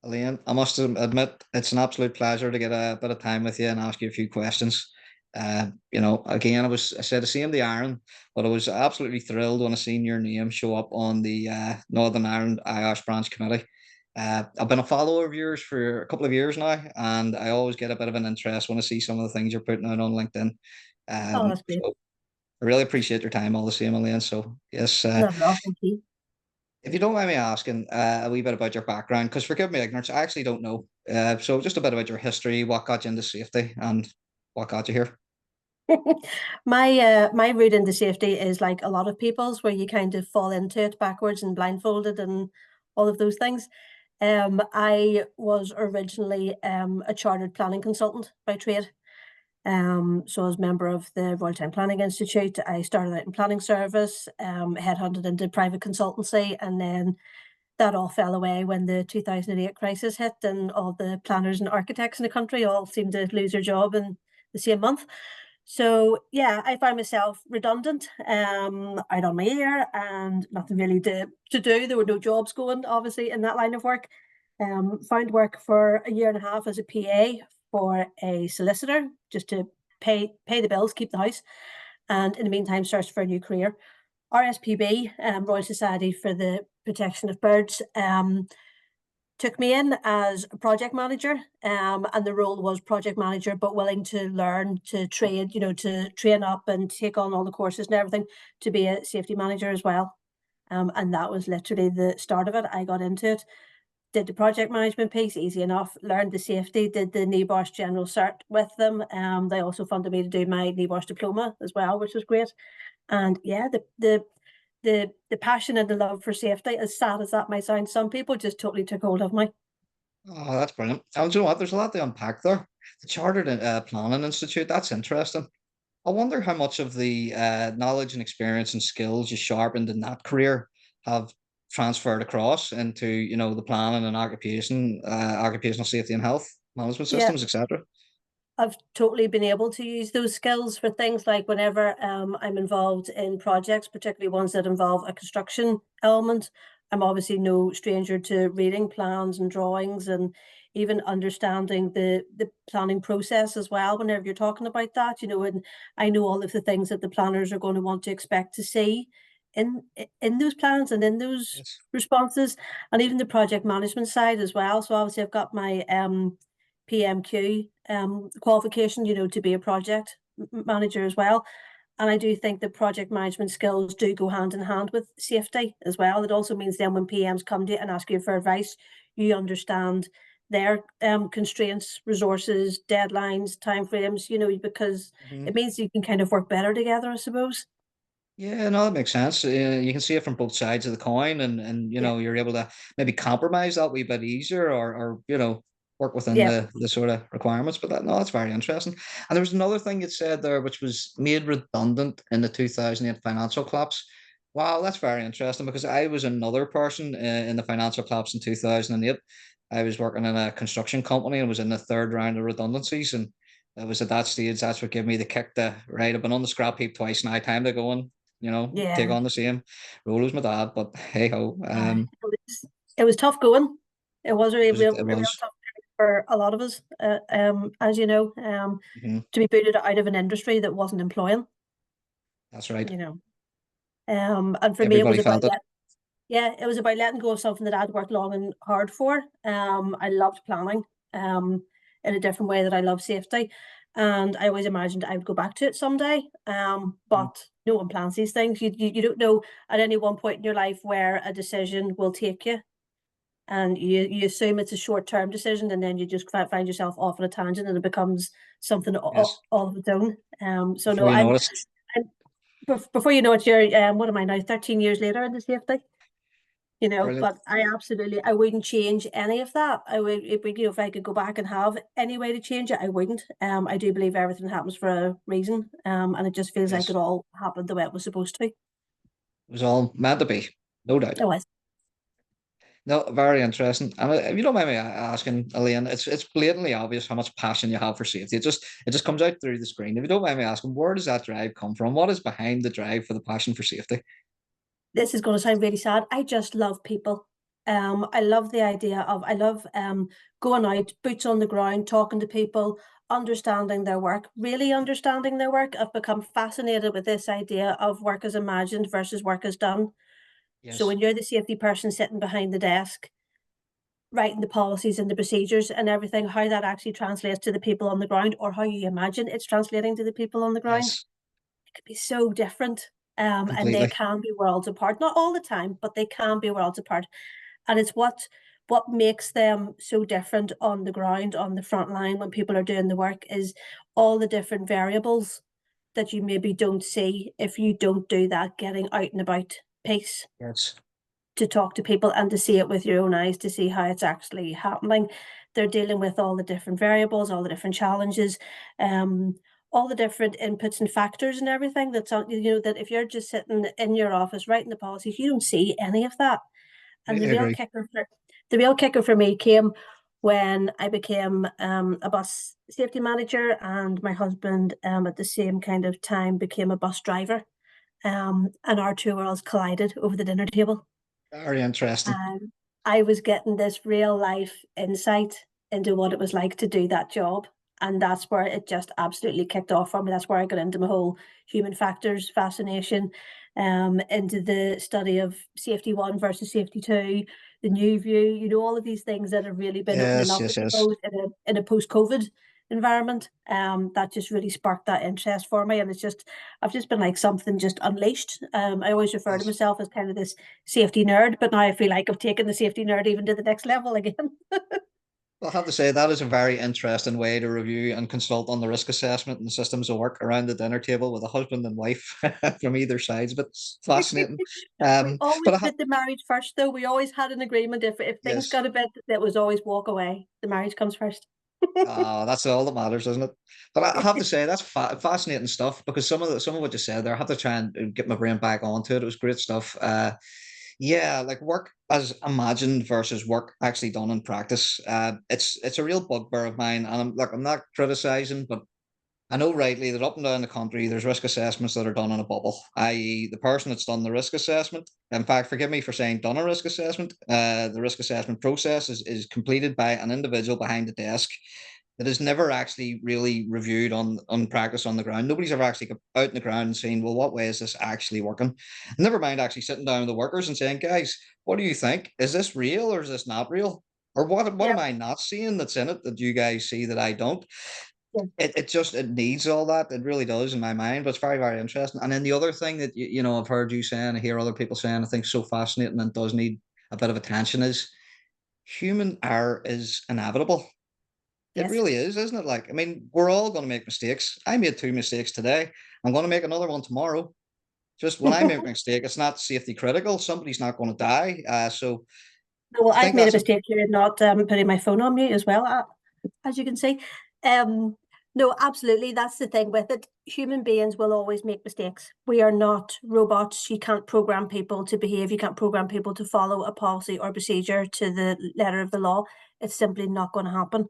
Elaine, I must admit it's an absolute pleasure to get a bit of time with you and ask you a few questions. Again, I said the same to Aaron, but I was absolutely thrilled when I seen your name show up on the Northern Ireland IOSH branch committee. I've been a follower of yours for a couple of years now, and I always get a bit of an interest when I see some of the things you're putting out on LinkedIn. Oh, that's great. So I really appreciate your time all the same, Elaine. So yes, Not at all, thank you. if you don't mind me asking a wee bit about your background, because forgive me ignorance, I actually don't know. So just a bit about your history, what got you into safety, and what got you here. My route into safety is like a lot of people's, where you kind of fall into it backwards and blindfolded and all of those things. I was originally a chartered planning consultant by trade. So I was a member of the Royal Town Planning Institute. I started out in planning service, headhunted into private consultancy, and then that all fell away when the 2008 crisis hit, and all the planners and architects in the country all seemed to lose their job in the same month. So yeah, I found myself redundant, out on my ear, and nothing really to do. There were no jobs going, obviously, in that line of work. Found work for a year and a half as a PA for a solicitor, just to pay the bills, keep the house, and in the meantime, searched for a new career. RSPB, Royal Society for the Protection of Birds, took me in as a project manager, and the role was project manager, but willing to learn, to trade, to train up and take on all the courses and everything to be a safety manager as well. And that was literally the start of it. I got into it, did the project management piece, easy enough, learned the safety, did the NEBOSH General Cert with them. They also funded me to do my NEBOSH diploma as well, which was great. And yeah, the passion and the love for safety, as sad as that might sound, some people just totally took hold of me. Oh, that's brilliant. And you know what? There's a lot to unpack there. The Chartered Planning Institute, that's interesting. I wonder how much of the knowledge and experience and skills you sharpened in that career have transferred across into, the planning and occupational safety and health management Yeah, systems, etc. I've totally been able to use those skills for things like whenever I'm involved in projects, particularly ones that involve a construction element. I'm obviously no stranger to reading plans and drawings, and even understanding the planning process as well. Whenever you're talking about that, and I know all of the things that the planners are going to want to expect to see in those plans and in those Yes. responses, and even the project management side as well. So obviously I've got my PMQ qualification, to be a project manager as well. And I do think that project management skills do go hand in hand with safety as well. It also means then when PMs come to you and ask you for advice, you understand their constraints, resources, deadlines, timeframes, because Mhm. it means you can kind of work better together, I suppose. Yeah, no, that makes sense. You can see it from both sides of the coin, and Yeah. you're able to maybe compromise that wee bit easier, or work within Yeah. the sort of requirements. But that no, that's very interesting. And there was another thing you said there, which was made redundant in the 2008 financial collapse. Wow, that's very interesting because I was another person in the financial collapse in 2008. I was working in a construction company and was in the third round of redundancies, and it was at that stage that's what gave me the kick to right. I've been on the scrap heap twice now. Time to go and take Yeah. on the same role as my dad. But hey ho, It was tough going. It was it really was real, it a real was. tough period for a lot of us, as you know, Mhm. to be booted out of an industry that wasn't employing, That's right. you know. And for me, it was Everybody about felt it. yeah, it was about letting go of something that I'd worked long and hard for. I loved planning, in a different way that I love safety, and I always imagined I would go back to it someday. Mhm. But no one plans these things. You don't know at any one point in your life where a decision will take you, and you assume it's a short-term decision, and then you just find yourself off on a tangent, and it becomes something Yes. all of its own. So Before no, you noticed. I'm before you know it, you're what am I now? 13 years later in the safety, Brilliant. but I wouldn't change any of that. I would, if I could go back and have any way to change it, I wouldn't. I do believe everything happens for a reason, and it just feels like Yes. it all happened the way it was supposed to be. It was all meant to be. No doubt. It was. No, very interesting. And if you don't mind me asking, Elaine, it's blatantly obvious how much passion you have for safety. It just comes out through the screen. If you don't mind me asking, where does that drive come from? What is behind the drive for the passion for safety? This is going to sound really sad. I just love people. I love the idea of, I love going out, boots on the ground, talking to people, understanding their work, really understanding their work. I've become fascinated with this idea of work as imagined versus work as done. So Yes, when you're the safety person sitting behind the desk, writing the policies and the procedures and everything, how that actually translates to the people on the ground, or how you imagine it's translating to the people on the ground, yes, it could be so different. And they completely. can be worlds apart. Not all the time, but they can be worlds apart. And it's what makes them so different on the ground, on the front line when people are doing the work, is all the different variables that you maybe don't see if you don't do that getting out and about piece, Yes, to talk to people and to see it with your own eyes, to see how it's actually happening. They're dealing with all the different variables, all the different challenges, um, all the different inputs and factors and everything that's on, that if you're just sitting in your office writing the policies, you don't see any of that. And completely agree. the real kicker for me came when I became a bus safety manager, and my husband at the same kind of time became a bus driver. And our two worlds collided over the dinner table. Very interesting. And I was getting this real life insight into what it was like to do that job. And that's where it just absolutely kicked off for me. That's where I got into my whole human factors fascination, into the study of safety one versus safety two, the new view, all of these things that have really been opening Yes, up, I yes, yes. suppose, in a post-COVID environment. That just really sparked that interest for me. And I've just been like something just unleashed. I always refer to Yes. myself as kind of this safety nerd, but now I feel like I've taken the safety nerd even to the next level again. Well, I have to say that is a very interesting way to review and consult on the risk assessment and systems of work around the dinner table with a husband and wife from either sides. But it's fascinating. We But always I have put the marriage first, though. We always had an agreement. If things yes. got a bit, that was always walk away. The marriage comes first. That's all that matters, isn't it? But I have to say that's fascinating stuff because some of what you said there, I have to try and get my brain back onto it. It was great stuff. Yeah, like work as imagined versus work actually done in practice. It's a real bugbear of mine, and I'm not criticizing, but I know rightly that up and down the country, there's risk assessments that are done in a bubble, i.e., the person that's done the risk assessment. In fact, forgive me for saying done a risk assessment. The risk assessment process is completed by an individual behind the desk that is never actually really reviewed on practice on the ground. Nobody's ever actually got out in the ground and saying, well, what way is this actually working? Never mind actually sitting down with the workers and saying, guys, what do you think? Is this real or is this not real? Or what Yeah, am I not seeing that's in it that you guys see that I don't? yeah, It needs all that. It really does in my mind, but it's very, very interesting. And then the other thing that I've heard you saying, I hear other people saying, I think so fascinating and does need a bit of attention is human error is inevitable. It yes. really is, isn't it? Like, I mean, we're all going to make mistakes. I made two mistakes today. I'm going to make another one tomorrow. Just when I make a mistake, it's not safety critical. Somebody's not going to die. So No, well, I I've think made a that's a mistake here not putting my phone on mute as well, as you can see. Um, no, absolutely. That's the thing with it. Human beings will always make mistakes. We are not robots. You can't program people to behave. You can't program people to follow a policy or procedure to the letter of the law. It's simply not going to happen.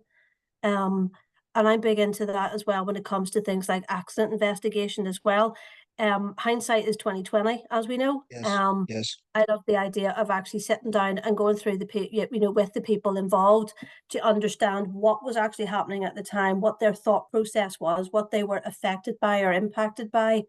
Um, and I'm big into that as well when it comes to things like accident investigation as well. Hindsight is 2020, as we know. yes, yes, I love the idea of actually sitting down and going through with the people involved to understand what was actually happening at the time, what their thought process was, what they were affected by or impacted by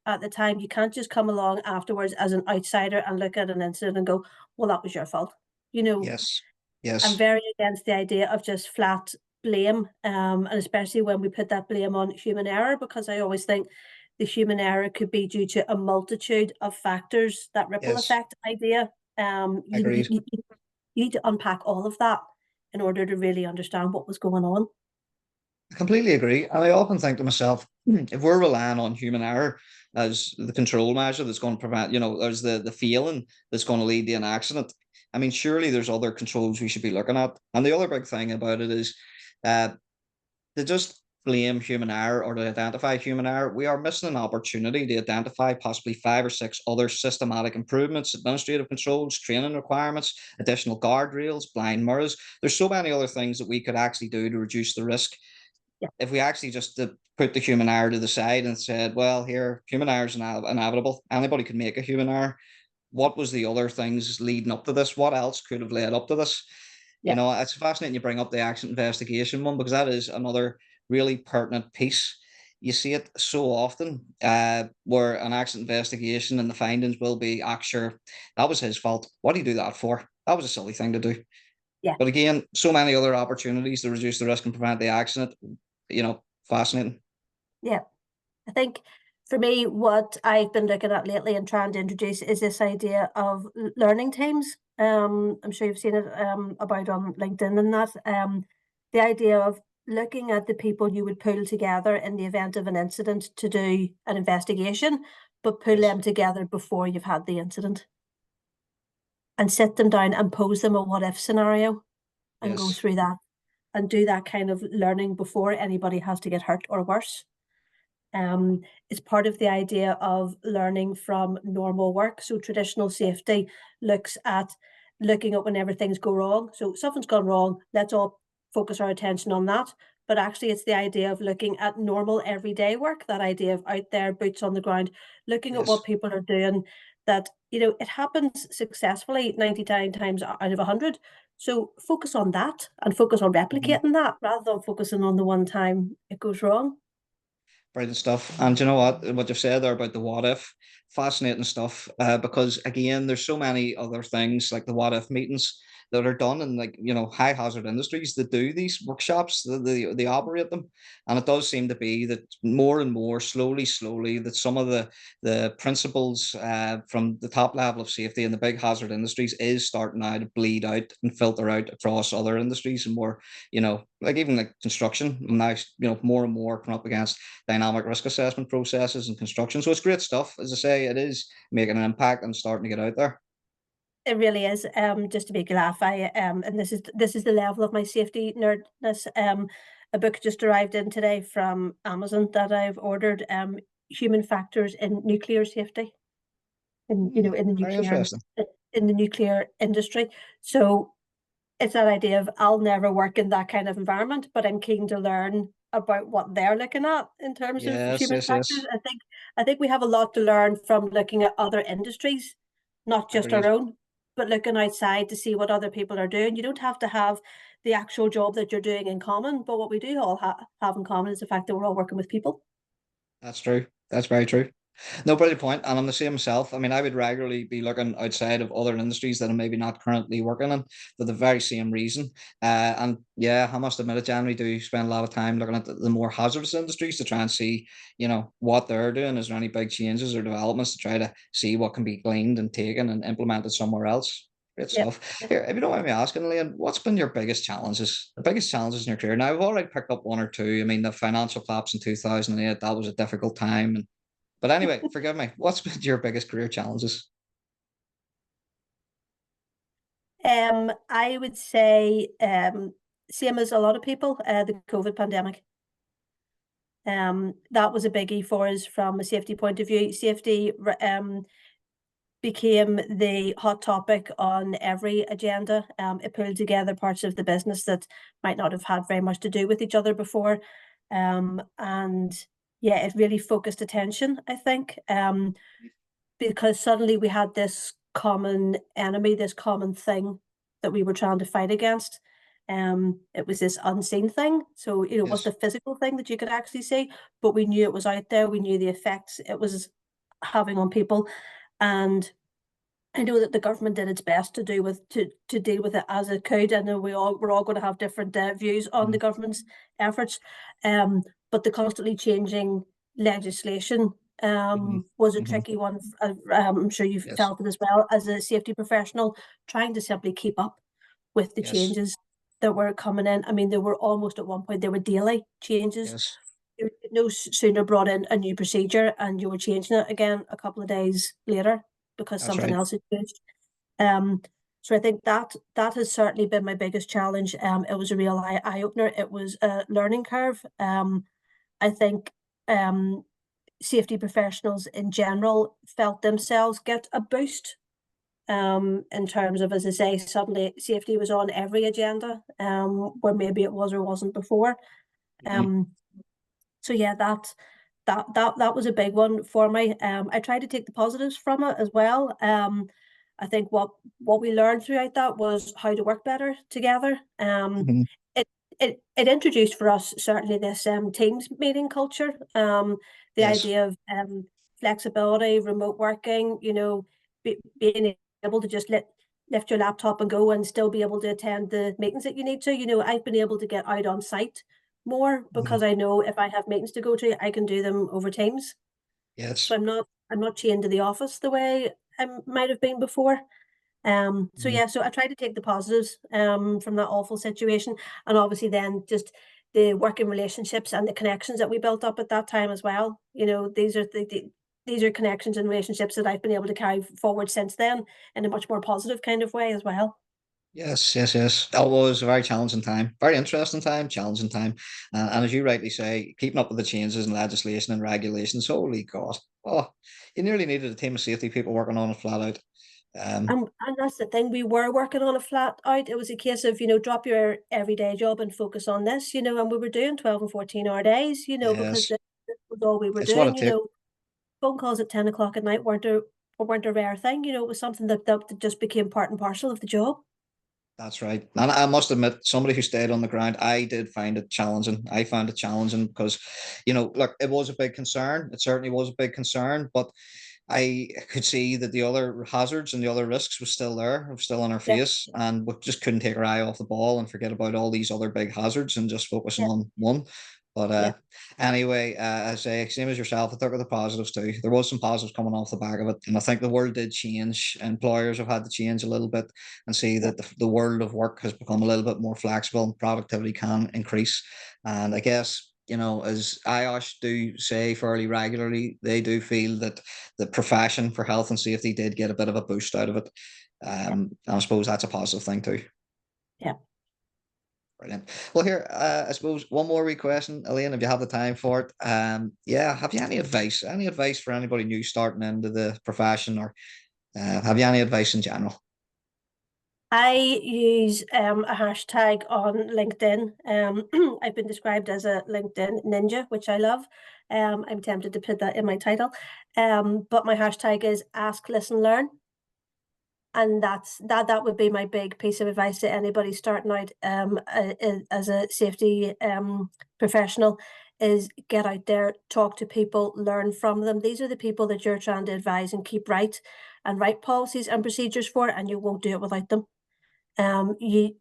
at the time. You can't just come along afterwards as an outsider and look at an incident and go, "Well, that was your fault." You know, yes, I'm yes, very against the idea of just flat blame, and especially when we put that blame on human error, because I always think the human error could be due to a multitude of factors. That ripple yes. effect idea, Agreed. you need to unpack all of that in order to really understand what was going on. I completely agree. And I often think to myself, if we're relying on human error as the control measure that's going to prevent, there's the feeling that's going to lead to an accident. I mean, surely there's other controls we should be looking at. And the other big thing about it is uh, to just blame human error or to identify human error. We are missing an opportunity to identify possibly five or six other systematic improvements, administrative controls, training requirements, additional guardrails, blind mirrors. There's so many other things that we could actually do to reduce the risk Yeah, if we actually just put the human error to the side and said, well, here, human error is inevitable. Anybody can make a human error. what was the other things leading up to this? What else could have led up to this? You Yeah, know, it's fascinating you bring up the accident investigation one, because that is another really pertinent piece. You see it so often, where an accident investigation and the findings will be, ah, sure, that was his fault. What do you do that for? That was a silly thing to do. yeah, But again, so many other opportunities to reduce the risk and prevent the accident. You know, fascinating. yeah. I think for me, what I've been looking at lately and trying to introduce is this idea of learning teams. I'm sure you've seen it about on LinkedIn and that. The idea of looking at the people you would pull together in the event of an incident to do an investigation, but pull Yes. them together before you've had the incident and sit them down and pose them a what if scenario and go Yes. through that and do that kind of learning before anybody has to get hurt or worse. It's part of the idea of learning from normal work. So traditional safety looks at looking at whenever things go wrong. So something's gone wrong, let's all focus our attention on that. But actually, it's the idea of looking at normal everyday work, that idea of out there, boots on the ground, looking at what Yes. people are doing, that, it happens successfully 99 times out of 100. So focus on that and focus on Mhm. replicating that rather than focusing on the one time it goes wrong. Brilliant stuff. And you know what you've said there about the what if, fascinating stuff. Because again, there's so many other things like the what if meetings that are done in, like, high hazard industries that do these workshops. They operate them, and it does seem to be that more and more, slowly, that some of the principles, from the top level of safety in the big hazard industries is starting now to bleed out and filter out across other industries, and more, like even like construction now, more and more come up against dynamic risk assessment processes and construction. So it's great stuff. As I say, it is making an impact and starting to get out there. It really is. Just to make you laugh, and this is the level of my safety nerdness. A book just arrived in today from Amazon that I've ordered. Human factors in nuclear safety, in in the Very nuclear interesting. in the nuclear industry. So it's that idea of I'll never work in that kind of environment, but I'm keen to learn about what they're looking at in terms of Yes, human yes, factors. yes. I think we have a lot to learn from looking at other industries, not just our Agreed. own, but looking outside to see what other people are doing. You don't have to have the actual job that you're doing in common, but what we do all have in common is the fact that we're all working with people. That's true. That's very true. No, brilliant point. And I'm the same myself. I mean, I would regularly be looking outside of other industries that I'm maybe not currently working in for the very same reason. And yeah, I must admit it, generally do spend a lot of time looking at the more hazardous industries to try and see, what they're doing. Is there any big changes or developments to try to see what can be gleaned and taken and implemented somewhere else? Great Yeah. stuff. Here, if you don't mind me asking, Elaine, what's been your biggest challenges in your career? Now, I've already picked up one or two. I mean, the financial collapse in 2008, that was a difficult time. But anyway, forgive me. What's been your biggest career challenges? I would say, same as a lot of people, the COVID pandemic. That was a biggie for us from a safety point of view. Safety became the hot topic on every agenda. It pulled together parts of the business that might not have had very much to do with each other before. And yeah, it really focused attention, I think, because suddenly we had this common enemy, this common thing that we were trying to fight against. It was this unseen thing. So, it was the Yes, physical thing that you could actually see, but we knew it was out there. We knew the effects it was having on people. And I know that the government did its best to deal with it as it could. I know we're all going to have different views on the mhm, government's efforts, um, but the constantly changing legislation mhm, was a mhm. tricky one. I'm sure you've Yes, felt it as well as a safety professional, trying to simply keep up with the yes, changes that were coming in. I mean, there were almost at one point there were daily changes. yes. You no sooner brought in a new procedure and you were changing it again a couple of days later because That's something right. else had changed. Um, so I think that has certainly been my biggest challenge. It was a real eye opener. It was a learning curve. I think safety professionals in general felt themselves get a boost. In terms of, as I say, suddenly safety was on every agenda, where maybe it was or wasn't before. Mhm. Um, so yeah, that was a big one for me. I try to take the positives from it as well. I think what we learned throughout that was how to work better together. Mhm. It it introduced for us certainly this teams meeting culture. The Yes. idea of flexibility, remote working. Being able to just lift your laptop and go and still be able to attend the meetings that you need to. I've been able to get out on site more because Mhm. I know if I have meetings to go to, I can do them over Teams. So Yes. I'm not chained to the office the way I might have been before. So Mhm. yeah, so I try to take the positives from that awful situation, and obviously then just the working relationships and the connections that we built up at that time as well. These are connections and relationships that I've been able to carry forward since then in a much more positive kind of way as well. Yes, yes, yes. That was a very challenging time, very interesting time, challenging time. And as you rightly say, keeping up with the changes in legislation and regulations, holy God. Oh, you nearly needed a team of safety people working on it flat out. Um, And that's the thing, we were working on a flat out. It was a case of, drop your everyday job and focus on this, and we were doing 12 and 14-hour days, because yes, this was all we were it's what doing. it takes. Phone calls at 10 o'clock at night weren't a rare thing. It was something that just became part and parcel of the job. That's right. And I must admit, somebody who stayed on the ground, I did find it challenging. I found it challenging because, look, it was a big concern. It certainly was a big concern, but I could see that the other hazards and the other risks was still there, was still on our Yeah, face, and we just couldn't take our eye off the ball and forget about all these other big hazards and just focusing yeah, on one. But yeah, anyway, I say same as yourself. I took the positives too. There was some positives coming off the back of it, and I think the world did change. Employers have had to change a little bit and see yeah, that the world of work has become a little bit more flexible and productivity can increase. And I guess as IOSH do say fairly regularly, they do feel that the profession for health and safety did get a bit of a boost out of it. yeah, And I suppose that's a positive thing too. yeah. Brilliant. Well, here, I suppose one more wee question, Elaine, if you have the time for it. Yeah, have you any advice? Any advice for anybody new starting into the profession, or have you any advice in general? I use a hashtag on LinkedIn. I've been described as a LinkedIn ninja, which I love. I'm tempted to put that in my title. But my hashtag is ask, listen, learn. And that would be my big piece of advice to anybody starting out as a safety professional, is get out there, talk to people, learn from them. These are the people that you're trying to advise and keep right and write policies and procedures for, and you won't do it without them. You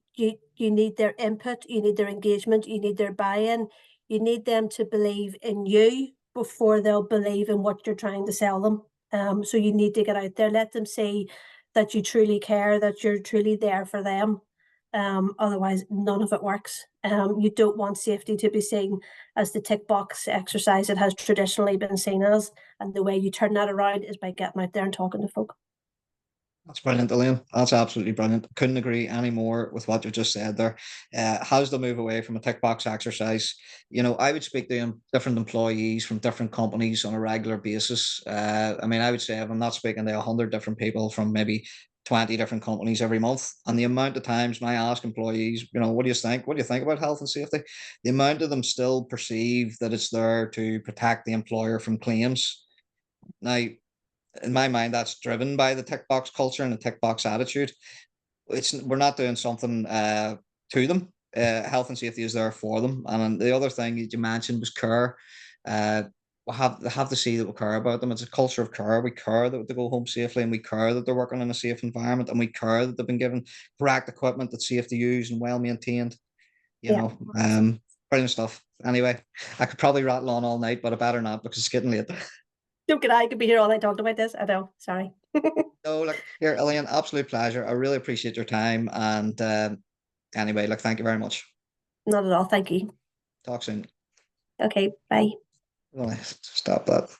need their input, you need their engagement, you need their buy-in, you need them to believe in you before they'll believe in what you're trying to sell them. So you need to get out there, let them see that you truly care, that you're truly there for them. Otherwise, none of it works. You don't want safety to be seen as the tick box exercise it has traditionally been seen as. And the way you turn that around is by getting out there and talking to folk. That's brilliant, Elaine. That's absolutely brilliant. Couldn't agree any more with what you just said there. How's the move away from a tick box exercise? I would speak to different employees from different companies on a regular basis. I mean, I would say if I'm not speaking to 100 different people from maybe 20 different companies every month, and the amount of times when I ask employees, what do you think? What do you think about health and safety? The amount of them still perceive that it's there to protect the employer from claims. Now, in my mind, that's driven by the tick box culture and the tick box attitude. We're not doing something to them. Health and safety is there for them. And the other thing that you mentioned was care. Uh, they have to see that we care about them. It's a culture of care. We care that they go home safely, and we care that they're working in a safe environment, and we care that they've been given correct equipment that's safe to use and well maintained. You Yeah. know, um, brilliant stuff. Anyway, I could probably rattle on all night, but I better not because it's getting late. Don't get I could be here all night talking about this. I know. Sorry. No, look, here, Elaine, absolute pleasure. I really appreciate your time. And anyway, look, thank you very much. Not at all. Thank you. Talk soon. Okay. Bye. Well, stop that.